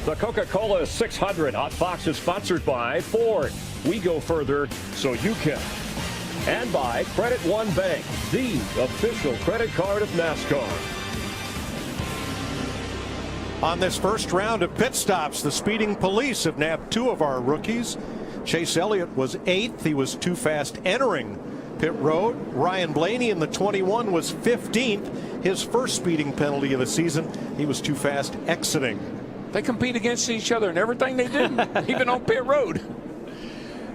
The Coca-Cola 600 Hot Box is sponsored by Ford. We go further so you can. And by Credit One Bank, the official credit card of NASCAR. On this first round of pit stops, the speeding police have nabbed 2 of our rookies. Chase Elliott was 8th. He was too fast entering pit road. Ryan Blaney in the 21 was 15th. His first speeding penalty of the season. He was too fast exiting. They compete against each other in everything they do, even on pit road.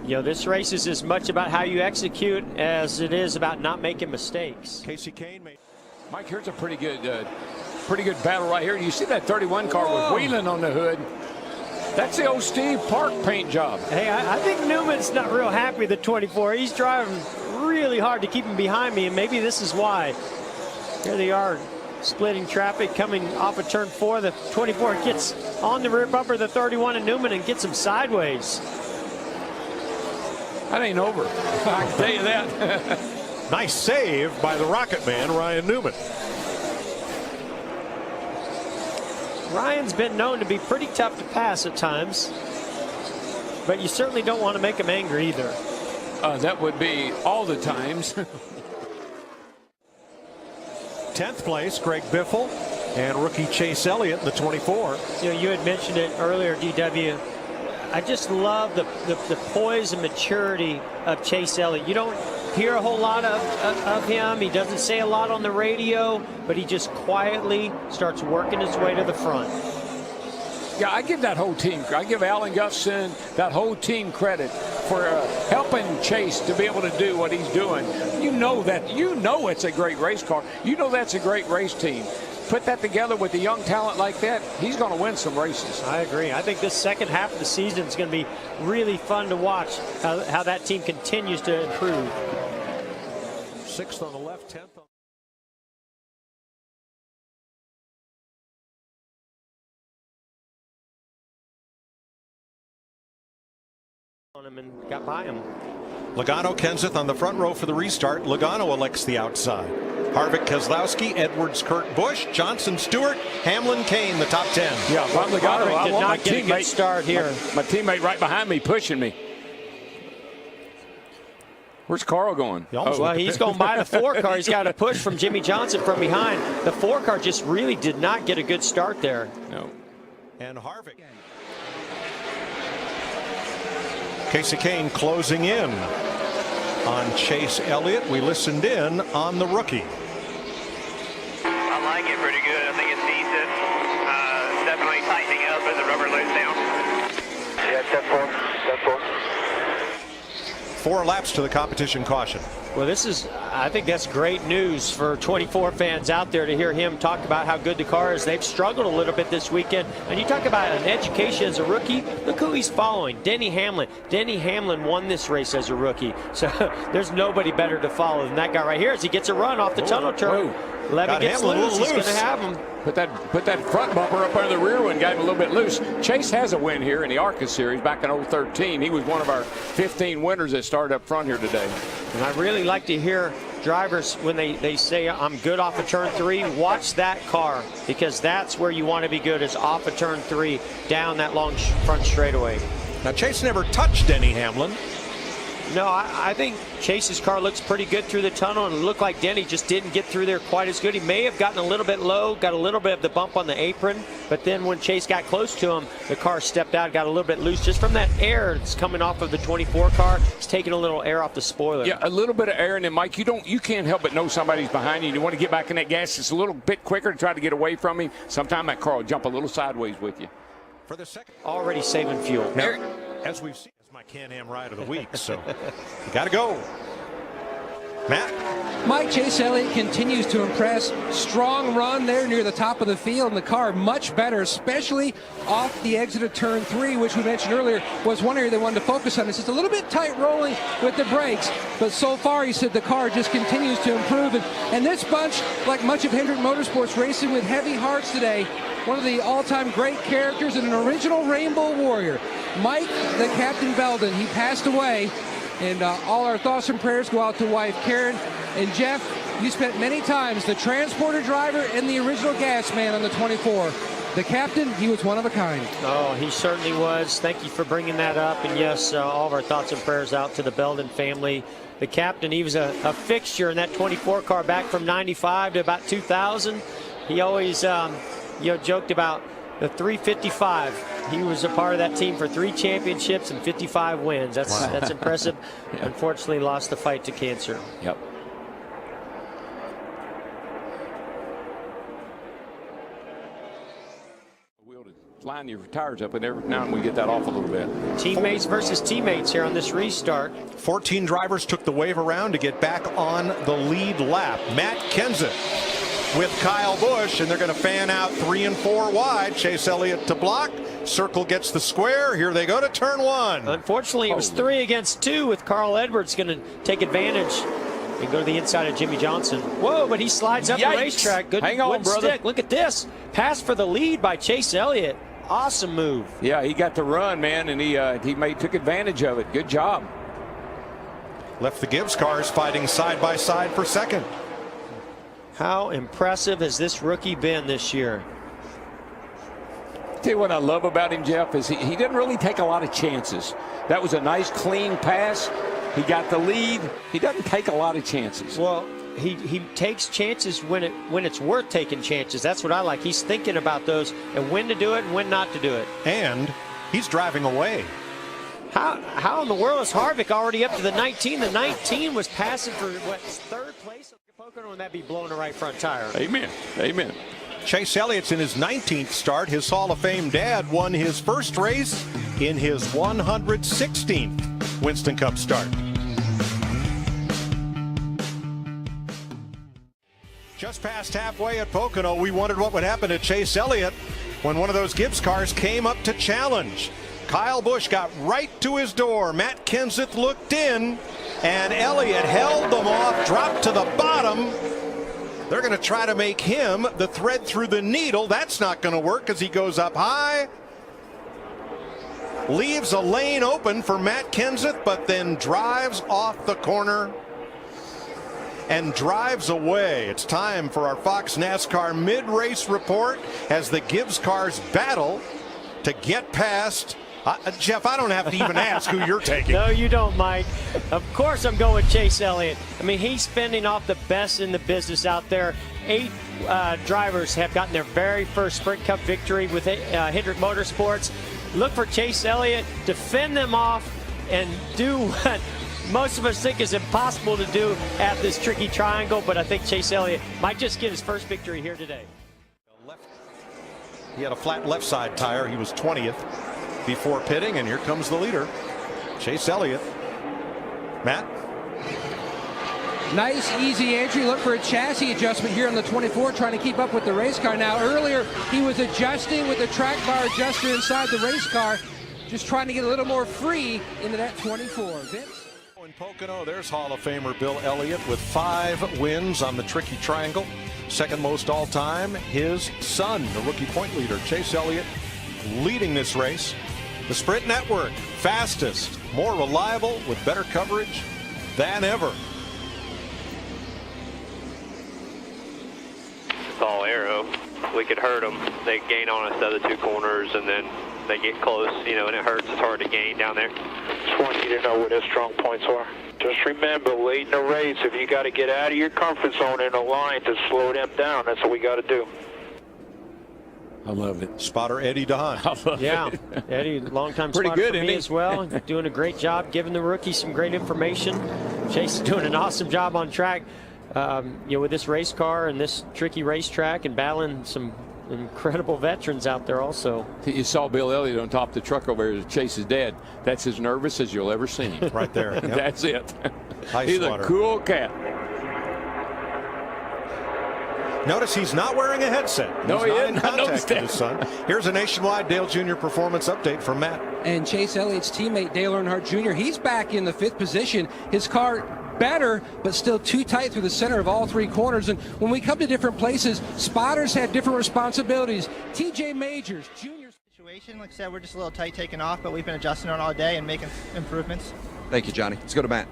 You know, this race is as much about how you execute as it is about not making mistakes. Casey Kane made. Mike, here's a pretty good battle right here. You see that 31 car with Wheeling on the hood? That's the old Steve Park paint job. Hey, I think Newman's not real happy with the 24. He's driving really hard to keep him behind me, and maybe this is why. Here they are, splitting traffic, coming off of turn 4. The 24 gets on the rear bumper of the 31 and Newman and gets him sideways. That ain't over. I can tell you that. Nice save by the Rocket Man, Ryan Newman. Ryan's been known to be pretty tough to pass at times, but you certainly don't want to make him angry either. That would be all the times. 10th place, Greg Biffle, and rookie Chase Elliott in the 24. You know, you had mentioned it earlier, DW. I just love the poise and maturity of Chase Elliott. You don't hear a whole lot of him. He doesn't say a lot on the radio, but he just quietly starts working his way to the front. Yeah, I give that whole team, I give Alan Gustafson, that whole team credit for helping Chase to be able to do what he's doing. You know it's a great race car. You know that's a great race team. Put that together with a young talent like that, he's going to win some races. I agree. I think this second half of the season is going to be really fun to watch how that team continues to improve. 6th on the left, 10th on him and got by him. Logano, Kenseth on the front row for the restart. Logano elects the outside. Harvick, Keselowski, Edwards, Kurt Busch, Johnson, Stewart, Hamlin, Kane, the top 10. Yeah, if I'm Logano, I did want not my get a good start here. My teammate right behind me pushing me. Where's Carl going? Well, he's going by the 4 car. He's got a push from Jimmy Johnson from behind. The 4 car just really did not get a good start there. No. And Harvick. Casey Kane closing in on Chase Elliott. We listened in on the rookie. I like it pretty good. I think it's decent. Definitely tightening up as the rubber lays down. Yeah, step 4. 4 laps to the competition caution. Well, I think that's great news for 24 fans out there to hear him talk about how good the car is. They've struggled a little bit this weekend. And you talk about an education as a rookie, look who he's following, Denny Hamlin. Denny Hamlin won this race as a rookie. So there's nobody better to follow than that guy right here as he gets a run off the tunnel turn. Levy gets loose, he's going to have him. Put that front bumper up under the rear one, got him a little bit loose. Chase has a win here in the ARCA Series back in 2013. He was one of our 15 winners that started up front here today. And I really like to hear drivers when they say I'm good off of turn 3, watch that car, because that's where you want to be good, is off of turn 3 down that long front straightaway. Now Chase never touched Denny Hamlin. No, I think Chase's car looks pretty good through the tunnel, and it looked like Denny just didn't get through there quite as good. He may have gotten a little bit low, got a little bit of the bump on the apron, but then when Chase got close to him, the car stepped out, got a little bit loose just from that air that's coming off of the 24 car. It's taking a little air off the spoiler. Yeah, a little bit of air, and then Mike, you can't help but know somebody's behind you. You want to get back in that gas just a little bit quicker to try to get away from him. Sometimes that car will jump a little sideways with you. For the second, already saving fuel. Now, as we've seen, it's my Can-Am ride of the week, so you got to go. Matt? Mike, Chase Elliott continues to impress. Strong run there near the top of the field, and the car much better, especially off the exit of turn 3, which we mentioned earlier was one area they wanted to focus on. It's just a little bit tight rolling with the brakes, but so far he said the car just continues to improve. And this bunch, like much of Hendrick Motorsports, racing with heavy hearts today. One of the all-time great characters and an original Rainbow Warrior. Mike, the Captain Belden, he passed away. And all our thoughts and prayers go out to wife Karen. And Jeff, you spent many times the transporter driver and the original gas man on the 24. the captain, he was one of a kind. Oh, he certainly was. Thank you for bringing that up. And yes, all of our thoughts and prayers out to the Belden family. The captain, he was a fixture in that 24 car back from 95 to about 2000. He always joked about the 355. He was a part of that team for 3 championships and 55 wins. That's impressive. Yeah. Unfortunately, lost the fight to cancer. Yep. Line your tires up, and every now and we get that off a little bit. Teammates versus teammates here on this restart. 14 drivers took the wave around to get back on the lead lap. Matt Kenseth with Kyle Busch, and they're going to fan out 3 and 4 wide. Chase Elliott to block. Circle gets the square. Here they go to turn 1. Unfortunately, it was 3 against 2 with Carl Edwards going to take advantage and go to the inside of Jimmy Johnson. Whoa, but he slides up the racetrack. Good Hang on, brother. stick. Look at this. Pass for the lead by Chase Elliott. Awesome move. Yeah, he got the run, man, and he took advantage of it. Good job. Left the Gibbs cars fighting side by side for second. How impressive has this rookie been this year? Tell you what I love about him, Jeff, is he didn't really take a lot of chances. That was a nice, clean pass. He got the lead. He doesn't take a lot of chances. Well, he takes chances when it's worth taking chances. That's what I like. He's thinking about those and when to do it and when not to do it. And he's driving away. How in the world is Harvick already up to the 19? The 19 was passing for what, 3rd place? Pocono, and that'd be blowing the right front tire. Amen. Amen. Chase Elliott's in his 19th start. His Hall of Fame dad won his first race in his 116th Winston Cup start. Just past halfway at Pocono, we wondered what would happen to Chase Elliott when one of those Gibbs cars came up to challenge. Kyle Busch got right to his door. Matt Kenseth looked in, and Elliott held them off, dropped to the bottom. They're going to try to make him the thread through the needle. That's not going to work because he goes up high. Leaves a lane open for Matt Kenseth, but then drives off the corner and drives away. It's time for our Fox NASCAR mid-race report as the Gibbs cars battle to get past. Jeff, I don't have to even ask who you're taking. No, you don't, Mike. Of course I'm going with Chase Elliott. I mean, he's fending off the best in the business out there. 8 drivers have gotten their very first Sprint Cup victory with Hendrick Motorsports. Look for Chase Elliott to fend them off and do what most of us think is impossible to do at this tricky triangle, but I think Chase Elliott might just get his first victory here today. He had a flat left side tire. He was 20th before pitting, and here comes the leader, Chase Elliott. Matt? Nice, easy entry. Look for a chassis adjustment here on the 24, trying to keep up with the race car. Now, earlier, he was adjusting with the track bar adjuster inside the race car, just trying to get a little more free into that 24. Vince? In Pocono, there's Hall of Famer Bill Elliott with 5 wins on the tricky triangle. Second most all time. His son, the rookie point leader, Chase Elliott, leading this race. The Sprint Network, fastest, more reliable, with better coverage than ever. It's all arrow. We could hurt them. They gain on us the other 2 corners, and then they get close, and it hurts. It's hard to gain down there. Just want you to know where their strong points are. Just remember, late in the race, if you got to get out of your comfort zone in a line to slow them down, that's what we got to do. I love it. Spotter Eddie DeHaan. Yeah, Eddie, longtime Pretty spotter good, for isn't me he? as well. Doing a great job, giving the rookie some great information. Chase is doing an awesome job on track, with this race car and this tricky racetrack, and battling some incredible veterans out there also. You saw Bill Elliott on top of the truck over there, Chase's dad. That's as nervous as you'll ever see him. Right there. Yep. That's it. Ice He's water. a cool cat. Notice he's not wearing a headset. No, He's he not isn't. in I contact noticed with that. his son. Here's a nationwide Dale Jr. performance update from Matt. And Chase Elliott's teammate Dale Earnhardt Jr., he's back in the 5th position. His car better, but still too tight through the center of all 3 corners. And when we come to different places, spotters have different responsibilities. TJ Majors, Jr. Situation, like I said, we're just a little tight taking off, but we've been adjusting on all day and making improvements. Thank you, Johnny. Let's go to Matt.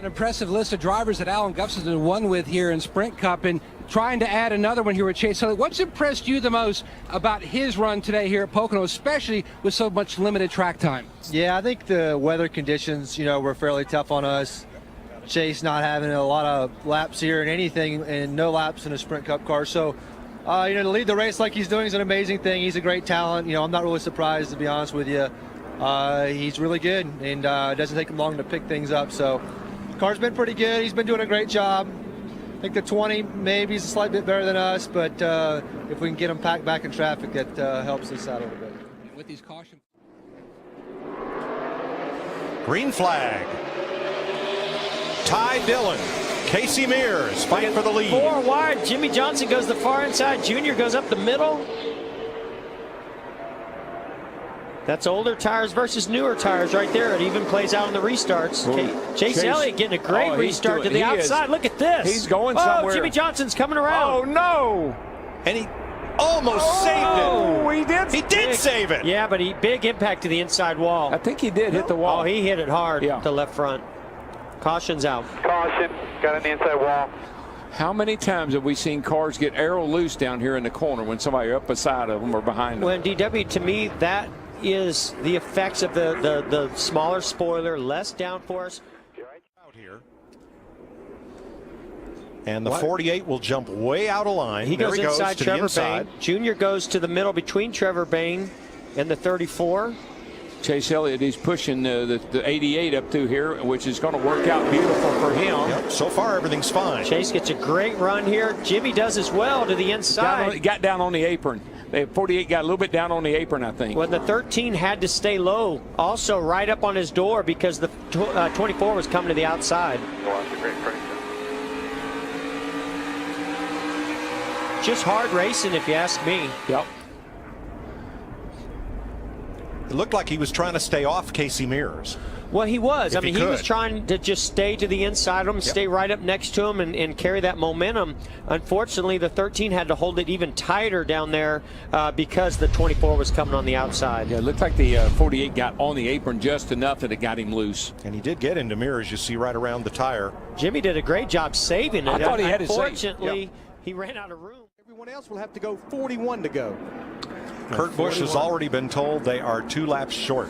An impressive list of drivers that Alan Gustafson won with here in Sprint Cup, and trying to add another one here with Chase Elliott. What's impressed you the most about his run today here at Pocono, especially with so much limited track time? Yeah, I think the weather conditions, were fairly tough on us. Chase not having a lot of laps here and anything, and no laps in a Sprint Cup car. So, to lead the race like he's doing is an amazing thing. He's a great talent. I'm not really surprised, to be honest with you. He's really good, and it doesn't take him long to pick things up. So, car's been pretty good. He's been doing a great job. I think the 20 maybe is a slight bit better than us, but if we can get him packed back in traffic, that helps us out a little bit. With these caution. Green flag. Ty Dillon. Casey Mears fighting for the lead. 4 wide. Jimmy Johnson goes the far inside. Junior goes up the middle. That's older tires versus newer tires right there. It even plays out in the restarts. Chase Elliott getting a great restart to the outside. Look at this. He's going somewhere. Jimmy Johnson's coming around. Oh, no. And he almost saved it. Oh, he did. He did save it. Yeah, but big impact to the inside wall. I think he did hit the wall. Oh, he hit it hard to left front. Caution's out. Caution, got on the inside wall. How many times have we seen cars get arrow loose down here in the corner when somebody up beside of them or behind them? Well, DW, to me, that is the effects of the smaller spoiler, less downforce. Out here. And the 48 will jump way out of line. He goes inside to Trevor the inside. Bain. Junior goes to the middle between Trevor Bain and the 34. Chase Elliott, he's pushing the 88 up through here, which is going to work out beautiful for him. Yep, so far, everything's fine. Chase gets a great run here. Jimmy does as well to the inside. Got down on the apron. 48 got a little bit down on the apron, I think. Well, the 13 had to stay low, also right up on his door because the 24 was coming to the outside. Well, that's a great break. Just hard racing, if you ask me. Yep. It looked like he was trying to stay off Casey Mears. Well, he was. I mean, he was could. trying to just stay to the inside of him, stay right up next to him, and carry that momentum. Unfortunately, the 13 had to hold it even tighter down there because the 24 was coming on the outside. Yeah, it looked like the 48 got on the apron just enough that it got him loose. And he did get into Mears, you see right around the tire. Jimmy did a great job saving it. I thought he had it saved. Unfortunately, he ran out of room. Everyone else will have to go 41 to go. Kurt Busch has already been told they are 2 laps short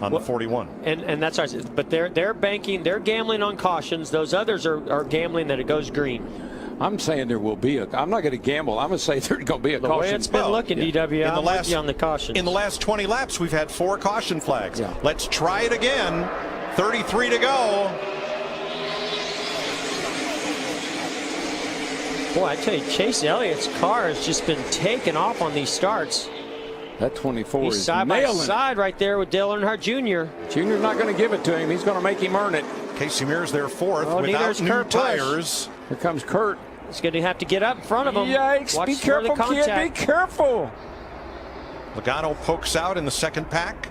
on the 41. And that's right. But they're banking, they're gambling on cautions. Those others are gambling that it goes green. I'm saying there will be I'm not going to gamble. I'm going to say there's going to be a caution. The way it's been looking, DW, I'm with you on the caution. In the last 20 laps, we've had 4 caution flags. Yeah. Let's try it again. 33 to go. Boy, I tell you, Chase Elliott's car has just been taking off on these starts. That 24 He's is side by nailing side right there with Dale Earnhardt Jr. Junior's not going to give it to him. He's going to make him earn it. Casey Mears there 4th Oh, without neither's new Kurt tires. Here comes Kurt. He's going to have to get up in front of him. Yikes, Watch be for the careful, kid, be contact. careful. Logano pokes out in the second pack.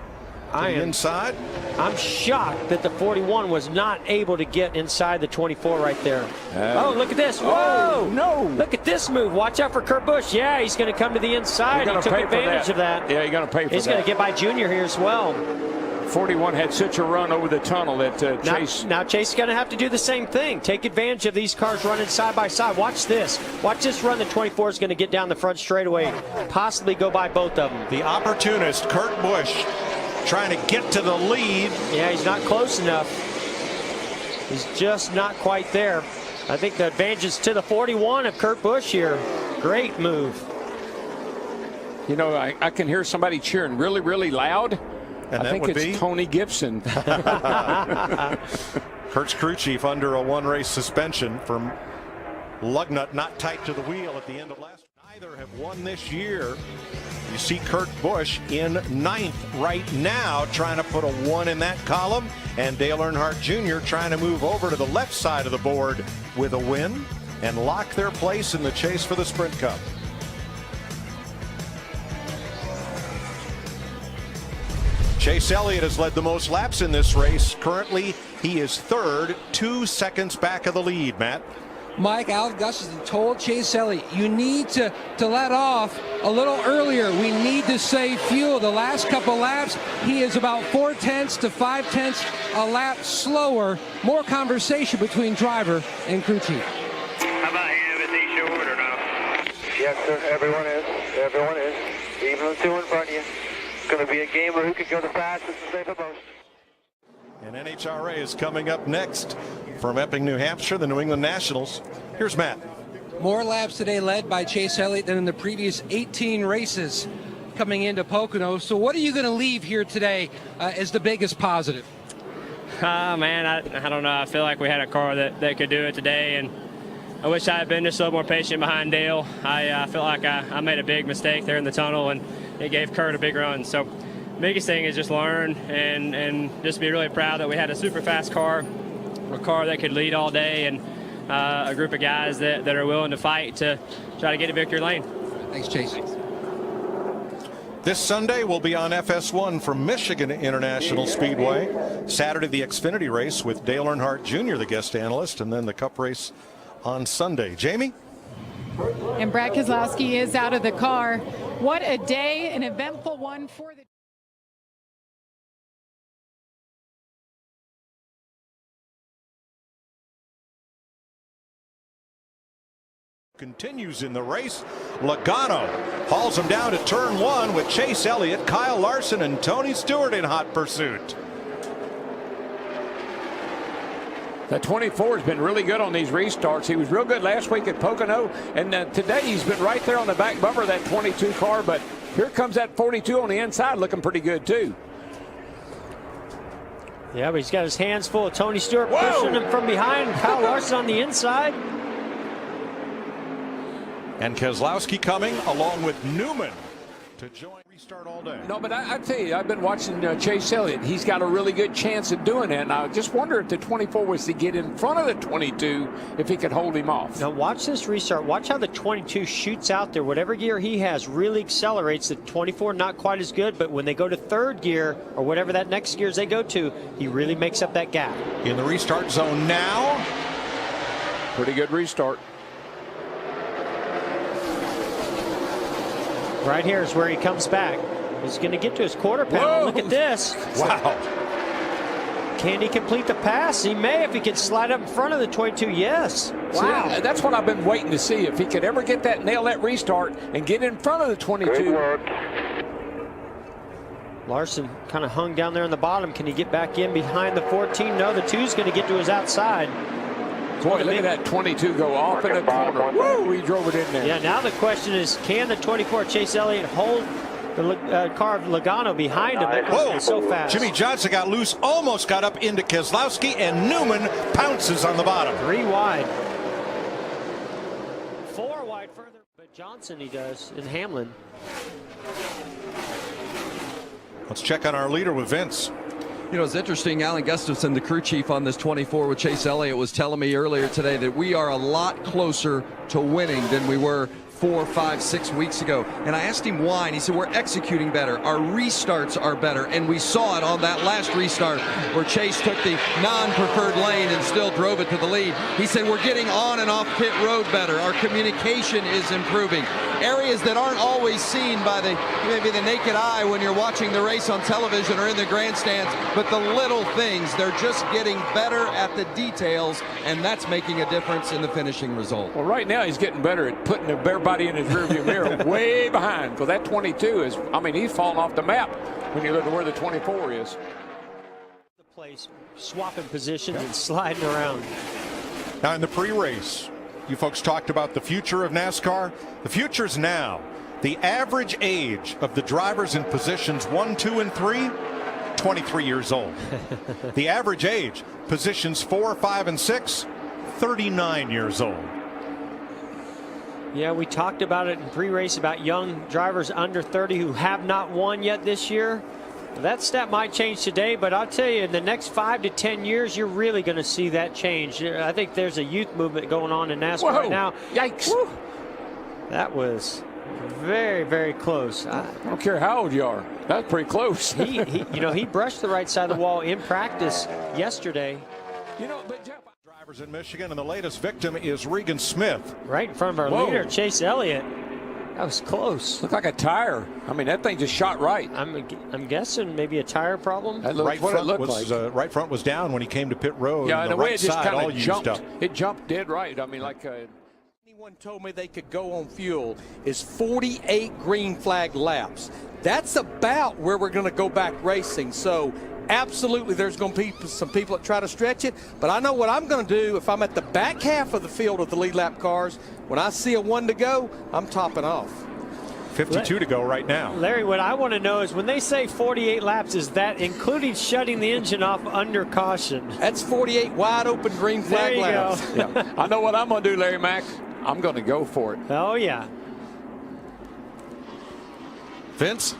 To the inside. I'm shocked that the 41 was not able to get inside the 24 right there. Oh, look at this. Whoa! No! Look at this move. Watch out for Kurt Busch. Yeah, he's going to come to the inside. He took advantage of that. Yeah, you're going to pay for that. He's going to get by Junior here as well. 41 had such a run over the tunnel that Chase. Now Chase is going to have to do the same thing. Take advantage of these cars running side by side. Watch this. Watch this run. The 24 is going to get down the front straightaway, possibly go by both of them. The opportunist, Kurt Busch, trying to get to the lead. Yeah, he's not close enough. He's just not quite there. I think the advantage is to the 41 of Kurt Busch here. Great move. You know, I can hear somebody cheering really, really loud. And I think it's Tony Gibson. Kurt's crew chief under a 1-race suspension from lug nut not tight to the wheel at the end of last. Neither have won this year. You see Kurt Busch in 9th right now, trying to put a 1 in that column, and Dale Earnhardt Jr. trying to move over to the left side of the board with a win and lock their place in the chase for the Sprint Cup. Chase Elliott has led the most laps in this race. Currently, he is 3rd, 2 seconds back of the lead, Matt. Mike, Alan Gustafson told Chase Elliott, you need to let off a little earlier. We need to save fuel. The last couple laps, he is about 4/10 to 5/10 a lap slower. More conversation between driver and crew chief. How about him? Is he short or no? Yes, sir. Everyone is. Everyone is. Even the two in front of you. It's going to be a game where who can go the fastest and save the most. And NHRA is coming up next from Epping, New Hampshire, the New England Nationals. Here's Matt. More laps today led by Chase Elliott than in the previous 18 races coming into Pocono. So what are you going to leave here today as the biggest positive? Man, I don't know. I feel like we had a car that could do it today, and I wish I had been just a little more patient behind Dale. I feel like I made a big mistake there in the tunnel, and it gave Kurt a big run. So biggest thing is just learn and just be really proud that we had a super fast car, a car that could lead all day, and a group of guys that are willing to fight to try to get to victory lane. Thanks, Chase. This Sunday we'll be on FS1 from Michigan International Speedway. Saturday, the Xfinity race with Dale Earnhardt Jr., the guest analyst, and then the Cup race on Sunday. Jamie? And Brad Keselowski is out of the car. What a day, an eventful one for the Continues in the race. Logano hauls him down to turn one with Chase Elliott, Kyle Larson, and Tony Stewart in hot pursuit. The 24 has been really good on these restarts. He was real good last week at Pocono, and today he's been right there on the back bumper of that 22 car, but here comes that 42 on the inside looking pretty good too. Yeah, but he's got his hands full of Tony Stewart pushing him from behind. Kyle Larson on the inside. And Keselowski coming along with Newman to join restart all day. No, but I tell you, I've been watching Chase Elliott. He's got a really good chance of doing that. And I just wonder if the 24 was to get in front of the 22, if he could hold him off. Now watch this restart. Watch how the 22 shoots out there. Whatever gear he has really accelerates. The 24 not quite as good, but when they go to third gear or whatever that next gears they go to, he really makes up that gap. In the restart zone now. Pretty good restart. Right here is where he comes back. He's going to get to his quarter panel. Look at this. Wow. Can he complete the pass? He may if he can slide up in front of the 22. Yes. Wow. See, that's what I've been waiting to see. If he could ever get that, nail that restart and get in front of the 22. Good work. Larson kind of hung down there in the bottom. Can he get back in behind the 14? No, the 2's going to get to his outside. Boy, look at that 22 go off in the corner. Woo, he drove it in there. Yeah, now the question is, can the 24 Chase Elliott hold the car of Logano behind him? It's so fast. Jimmy Johnson got loose, almost got up into Keselowski, and Newman pounces on the bottom. 3 wide. 4 wide further, but Johnson he does in Hamlin. Let's check on our leader with Vince. You know, it's interesting. Alan Gustafson, the crew chief on this 24 with Chase Elliott, was telling me earlier today that we are a lot closer to winning than we were 4, 5, 6 weeks ago. And I asked him why, and he said, we're executing better. Our restarts are better. And we saw it on that last restart where Chase took the non-preferred lane and still drove it to the lead. He said, we're getting on and off pit road better. Our communication is improving. Areas that aren't always seen by maybe the naked eye when you're watching the race on television or in the grandstands, but the little things, they're just getting better at the details, and that's making a difference in the finishing result. Well, right now he's getting better at putting the bare body in his rearview mirror way behind, because that 22 is, I mean, he's falling off the map when you look at where the 24 is. The place, swapping positions and sliding around. Now in the pre-race, you folks talked about the future of NASCAR. The future's now. The average age of the drivers in positions 1, 2, and 3, 23 years old. The average age, positions 4, 5, and 6, 39 years old. Yeah, we talked about it in pre-race about young drivers under 30 who have not won yet this year. That stat might change today, but I'll tell you, in the next 5 to 10 years, you're really going to see that change. I think there's a youth movement going on in NASCAR right now. Yikes. Woo. That was very, very close. I don't care how old you are. That's pretty close. he brushed the right side of the wall in practice yesterday. You know, but Jeff, In Michigan, and the latest victim is Regan Smith. Right in front of our leader, Chase Elliott. That was close. Looked like a tire. I mean, that thing just shot right. I'm guessing maybe a tire problem. That looked what it looked like. Right front was down when he came to pit road. Yeah, and the way it just kind of jumped. Up. It jumped dead right. I mean, like. Anyone told me they could go on fuel is 48 green flag laps. That's about where we're going to go back racing. So absolutely there's going to be some people that try to stretch it. But I know what I'm going to do if I'm at the back half of the field of the lead lap cars. When I see a 1 to go, I'm topping off. 52 to go right now. Larry, what I want to know is when they say 48 laps, is that including shutting the engine off under caution? That's 48 wide open green flag laps. Yeah. I know what I'm going to do, Larry Mack. I'm going to go for it. Oh, yeah. Vince?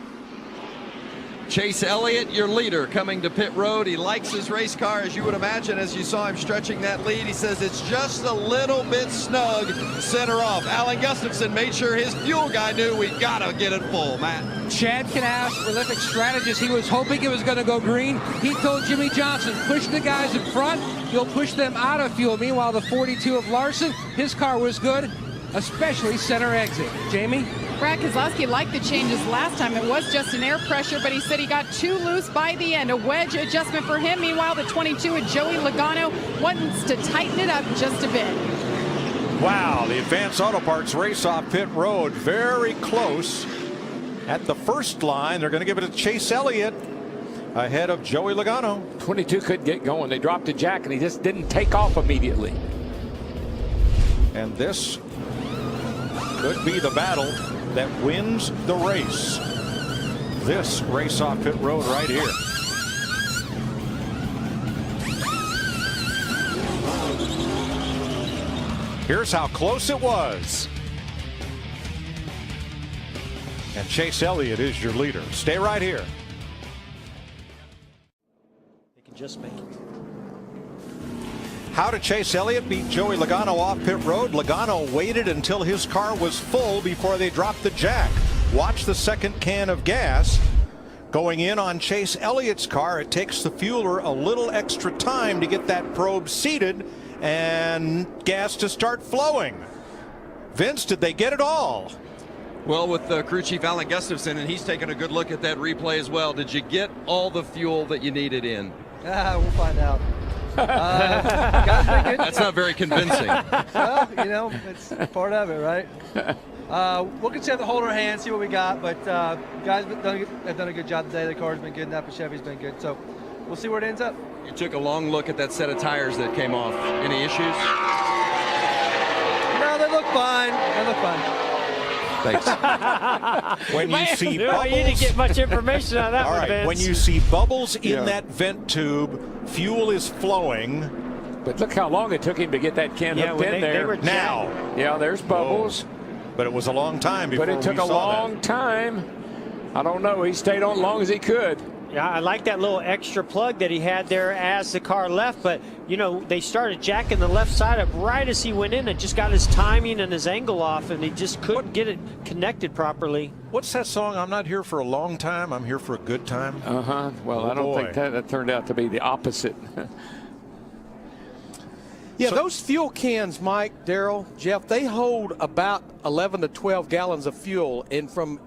Chase Elliott, your leader, coming to pit road. He likes his race car, as you would imagine, as you saw him stretching that lead. He says it's just a little bit snug center off. Alan Gustafson made sure his fuel guy knew we got to get it full, Matt. Chad Knaus, prolific strategist. He was hoping it was going to go green. He told Jimmy Johnson, push the guys in front. You'll push them out of fuel. Meanwhile, the 42 of Larson, his car was good, especially center exit. Jamie? Brad Keselowski liked the changes last time. It was just an air pressure, but he said he got too loose by the end. A wedge adjustment for him. Meanwhile, the 22 of Joey Logano wants to tighten it up just a bit. Wow, the Advanced Auto Parts race off pit road. Very close at the first line. They're going to give it to Chase Elliott ahead of Joey Logano. 22 couldn't get going. They dropped the jack, and he just didn't take off immediately. And this could be the battle that wins the race. This race off pit road right here. Here's how close it was. And Chase Elliott is your leader. Stay right here. They can just make it. How did Chase Elliott beat Joey Logano off pit road? Logano waited until his car was full before they dropped the jack. Watch the second can of gas going in on Chase Elliott's car. It takes the fueler a little extra time to get that probe seated and gas to start flowing. Vince, did they get it all? Well, with crew chief Alan Gustafson, and he's taking a good look at that replay as well. Did you get all the fuel that you needed in? We'll find out. Guys been good. That's not very convincing. Well, you know, it's part of it, right? We'll continue to hold our hands, see what we got, but guys have done a good job today. The car's been good, Napa Chevy's been good, so we'll see where it ends up. You took a long look at that set of tires that came off. Any issues? No, they look fine. They look fine. Thanks. When you see bubbles, you didn't get much information on that all one, right, Vince. when you see bubbles in that vent tube, fuel is flowing. But look how long it took him to get that can hooked in there. Now. Yeah, there's bubbles. But it was a long time before But it took we a saw long that. time. I don't know. He stayed on as long as he could. Yeah, I like that little extra plug that he had there as the car left, but you know, they started jacking the left side up right as he went in and just got his timing and his angle off, and he just couldn't get it connected properly. What's that song? I'm not here for a long time, I'm here for a good time. Well, I don't think that turned out to be the opposite. Yeah, those fuel cans, Mike, Daryl, Jeff, they hold about 11 to 12 gallons of fuel, and from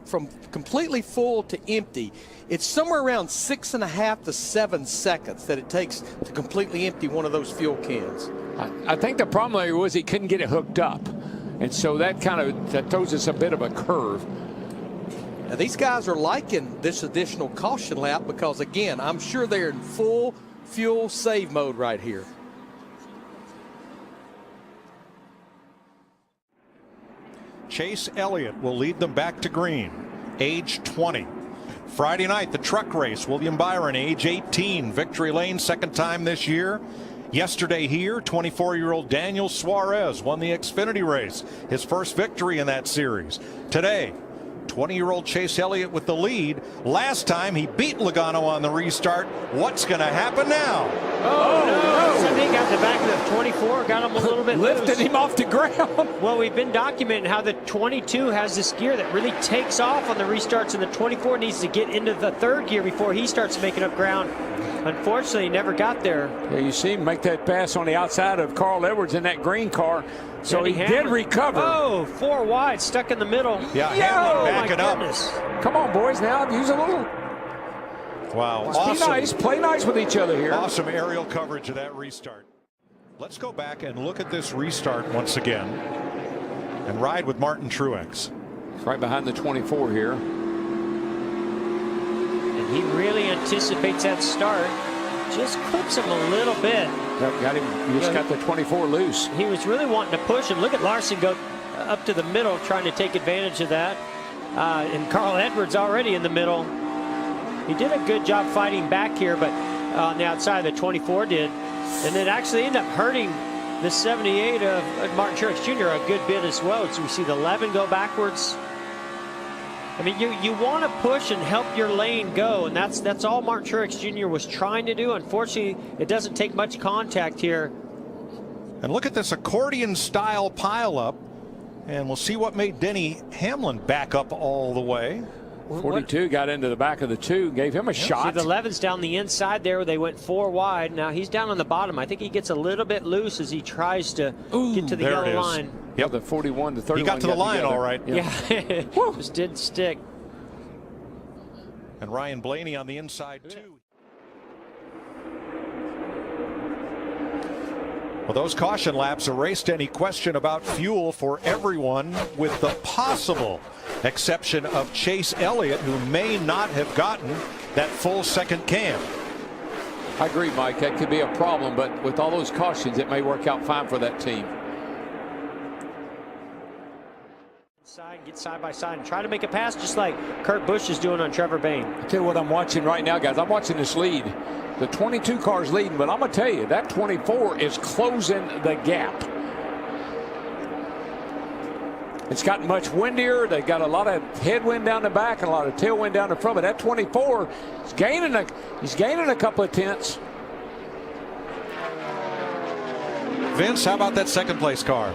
completely full to empty, it's somewhere around 6.5 to 7 seconds that it takes to completely empty one of those fuel cans. I think the problem there was he couldn't get it hooked up, and so that throws us a bit of a curve. Now, these guys are liking this additional caution lap because, again, I'm sure they're in full fuel save mode right here. Chase Elliott will lead them back to green, age 20. Friday night, the truck race, William Byron, age 18, Victory Lane, second time this year. Yesterday here, 24-year-old Daniel Suarez won the Xfinity race, his first victory in that series. Today, 20-year-old Chase Elliott with the lead. Last time he beat Logano on the restart. What's going to happen now? Oh, no. Somebody got the back of the 24, got him a little bit Lifted loose. him off the ground. Well, we've been documenting how the 22 has this gear that really takes off on the restarts, and the 24 needs to get into the third gear before he starts making up ground. Unfortunately, he never got there. Yeah, you see him make that pass on the outside of Carl Edwards in that green car. So he did recover. Oh, 4 wide, stuck in the middle. Yeah, Hamlin backing up. Come on, boys, now use a little. Wow, awesome. Play nice with each other here. Awesome aerial coverage of that restart. Let's go back and look at this restart once again and ride with Martin Truex. It's right behind the 24 here. And he really anticipates that start. Just clips him a little bit. Got him. He just got the 24 loose. He was really wanting to push him. Look at Larson go up to the middle, trying to take advantage of that. And Carl Edwards already in the middle. He did a good job fighting back here, but on the outside, the 24 did. And it actually ended up hurting the 78 of Martin Truex Jr. a good bit as well. So we see the 11 go backwards. I mean, you want to push and help your lane go, and that's all Martin Truex Jr. was trying to do. Unfortunately, it doesn't take much contact here. And look at this accordion-style pileup, and we'll see what made Denny Hamlin back up all the way. 42 got into the back of the 2, gave him a shot. See, the 11's down the inside there where they went 4 wide. Now he's down on the bottom. I think he gets a little bit loose as he tries to get to the yellow line. Yep, the 41 to 31. He got to the line together. all right. Yeah, just didn't stick. And Ryan Blaney on the inside too. Well, those caution laps erased any question about fuel for everyone, with the possible exception of Chase Elliott, who may not have gotten that full second can. I agree, Mike. That could be a problem, but with all those cautions, it may work out fine for that team. Get side by side and try to make a pass just like Kurt Busch is doing on Trevor Bayne. I'll tell you what I'm watching right now, guys. I'm watching this lead. The 22 car's leading, but I'm going to tell you, that 24 is closing the gap. It's gotten much windier. They've got a lot of headwind down the back and a lot of tailwind down the front, but that 24 is gaining a couple of tenths. Vince, how about that second place car?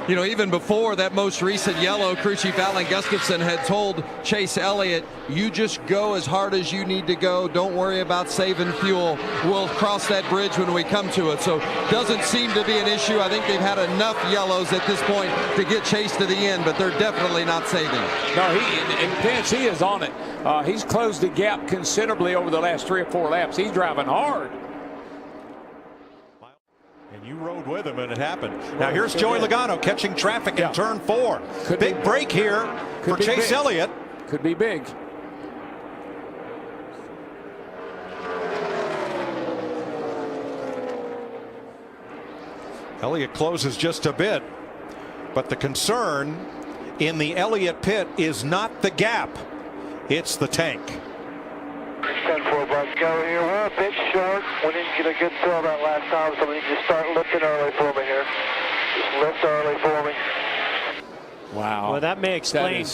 You know, even before that most recent yellow, crew chief Alan Gustafson had told Chase Elliott, you just go as hard as you need to go. Don't worry about saving fuel. We'll cross that bridge when we come to it. So doesn't seem to be an issue. I think they've had enough yellows at this point to get Chase to the end, but they're definitely not saving. No, Vince, he is on it. He's closed the gap considerably over the last 3 or 4 laps. He's driving hard. You rode with him and it happened. Now here's Joey Logano catching traffic in turn 4. Big break here for Chase Elliott. Could be big. Elliott closes just a bit, but the concern in the Elliott pit is not the gap, it's the tank. 10-4 bus go here. We're a bit short. We didn't get a good fill that last time, so we need to start lifting early for me here. Just lift early for me. Wow. Well, that may explain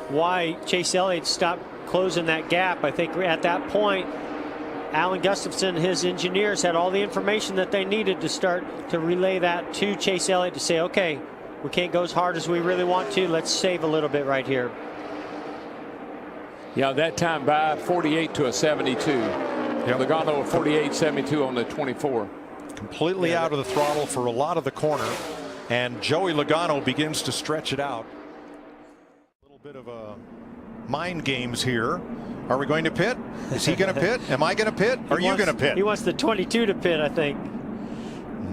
why Chase Elliott stopped closing that gap. I think at that point, Alan Gustafson, his engineers, had all the information that they needed to start to relay that to Chase Elliott to say, okay, we can't go as hard as we really want to. Let's save a little bit right here. Yeah, that time by 48 to a 72. Logano a 48-72 on the 24. Completely out of the throttle for a lot of the corner, and Joey Logano begins to stretch it out. A little bit of a mind games here. Are we going to pit? Is he going to pit? Am I going to pit? Are you going to pit? He wants the 22 to pit, I think.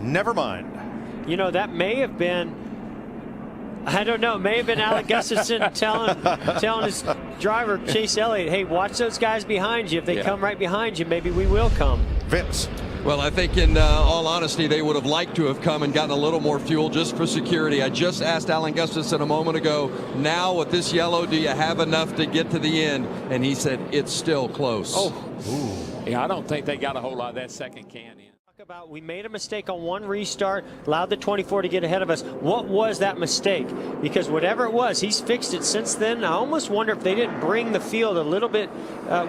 Never mind. You know, that may have been, I don't know, may have been Alan Gustafson telling his driver, Chase Elliott, hey, watch those guys behind you. If they come right behind you, maybe we will come. Vince. Well, I think in all honesty, they would have liked to have come and gotten a little more fuel just for security. I just asked Alan Gustafson a moment ago, now with this yellow, do you have enough to get to the end? And he said, it's still close. Yeah, I don't think they got a whole lot of that second can in. About we made a mistake on one restart, allowed the 24 to get ahead of us. What was that mistake? Because whatever it was, he's fixed it since then. I almost wonder if they didn't bring the field a little bit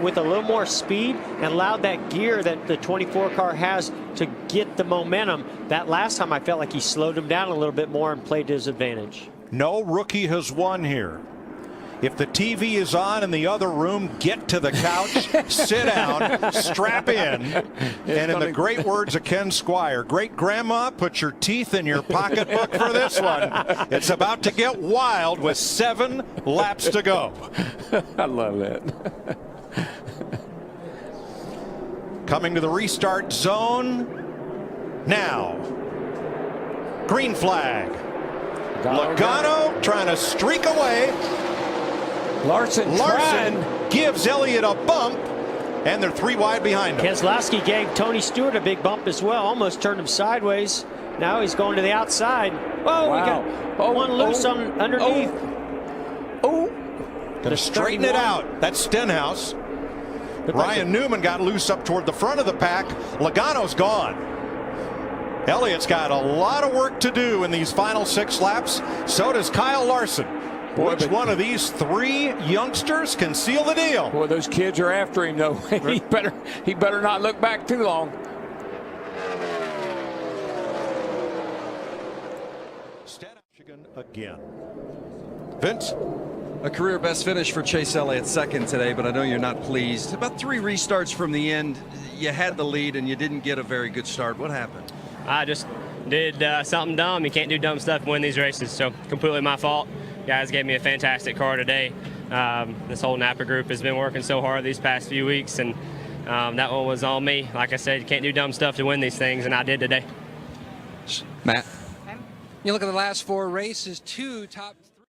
with a little more speed and allowed that gear that the 24 car has to get the momentum. That last time I felt like he slowed him down a little bit more and played to his advantage. No rookie has won here. If the TV is on in the other room, get to the couch, sit down, strap in, and in the great words of Ken Squire, great grandma, put your teeth in your pocketbook for this one. It's about to get wild with 7 laps to go. I love that. Coming to the restart zone now. Green flag. Logano trying to streak away. Larson gives Elliott a bump, and they're 3 wide behind him. Keselowski gave Tony Stewart a big bump as well, almost turned him sideways. Now he's going to the outside. Oh, wow. We got one loose on underneath. Gonna straighten it out. That's Stenhouse. Ryan Newman got loose up toward the front of the pack. Logano's gone. Elliott's got a lot of work to do in these final 6 laps. So does Kyle Larson. Which one of these 3 youngsters can seal the deal? Boy, those kids are after him, though. he better not look back too long. Michigan again. Vince? A career best finish for Chase Elliott, second today, but I know you're not pleased. About 3 restarts from the end. You had the lead and you didn't get a very good start. What happened? I just did something dumb. You can't do dumb stuff to win these races, so completely my fault. Guys gave me a fantastic car today. This whole Napa group has been working so hard these past few weeks, and that one was on me. Like I said, you can't do dumb stuff to win these things, and I did today. Matt? You look at the last 4 races, 2 top